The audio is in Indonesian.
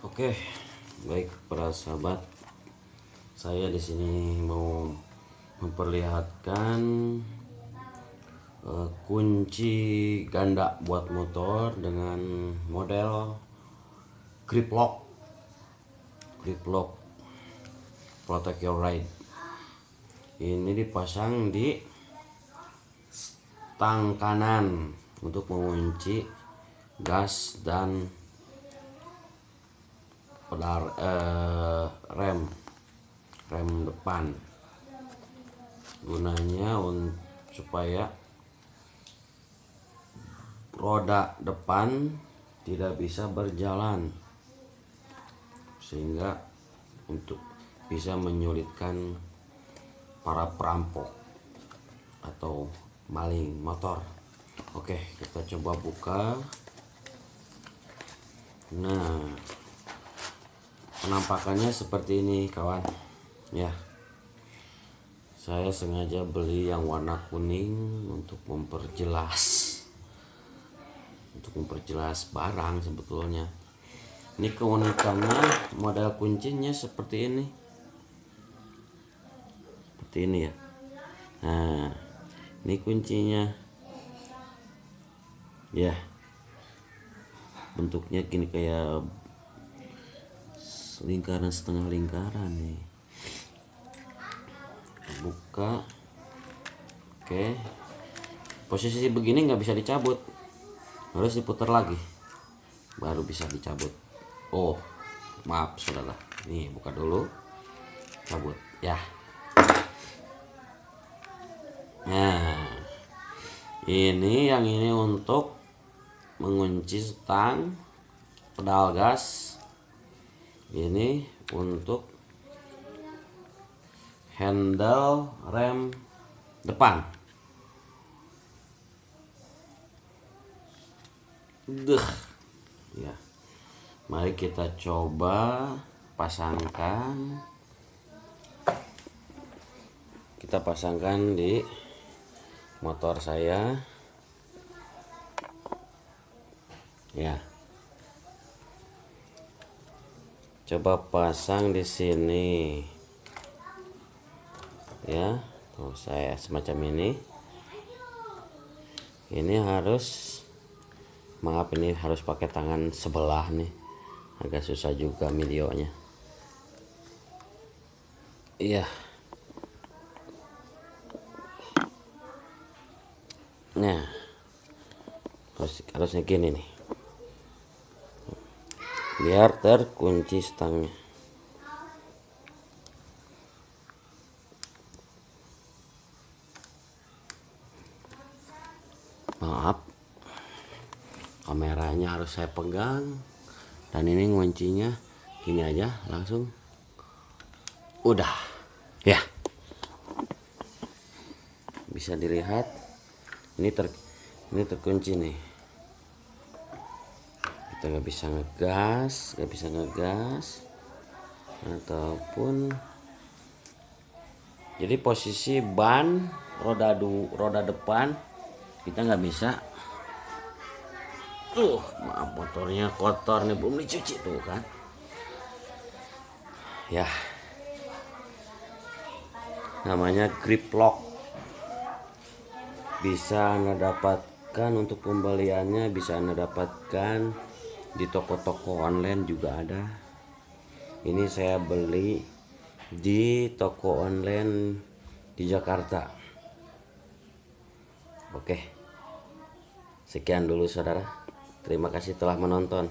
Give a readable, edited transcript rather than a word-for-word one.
Oke, baik para sahabat, saya di sini mau memperlihatkan kunci ganda buat motor dengan model grip lock Protect Your Ride. Ini dipasang di stang kanan untuk mengunci gas dan pedal rem depan, gunanya supaya roda depan tidak bisa berjalan, sehingga untuk bisa menyulitkan para perampok atau maling motor. Oke, kita coba buka. Nah, penampakannya seperti ini kawan ya. Saya sengaja beli yang warna kuning untuk memperjelas barang sebetulnya. Ini keunikannya, model kuncinya seperti ini ya. Nah, ini kuncinya ya, bentuknya gini kayak lingkaran, setengah lingkaran nih. Buka. Oke, posisi begini nggak bisa dicabut, harus diputar lagi baru bisa dicabut. Oh maaf saudara, nih buka dulu, cabut ya. Nah, ini untuk mengunci stang pedal gas. Ini untuk handle rem depan. Ya, mari kita coba pasangkan. Kita pasangkan di motor saya ya. Coba pasang di sini ya. Tuh, saya semacam ini harus, maaf, ini harus pakai tangan sebelah nih, agak susah juga videonya. Iya. Nah, harusnya gini nih, biar terkunci stangnya. Maaf, kameranya harus saya pegang, dan ini nguncinya gini aja langsung udah ya. Bisa dilihat ini terkunci nih. Kita nggak bisa ngegas ataupun, jadi posisi ban roda depan kita nggak bisa. Maaf, motornya kotor nih, belum dicuci tuh kan ya. Namanya grip lock. Bisa Anda dapatkan, untuk pembeliannya bisa Anda dapatkan di toko-toko online juga ada. Ini saya beli di toko online di Jakarta. Oke, sekian dulu saudara. Terima kasih telah menonton.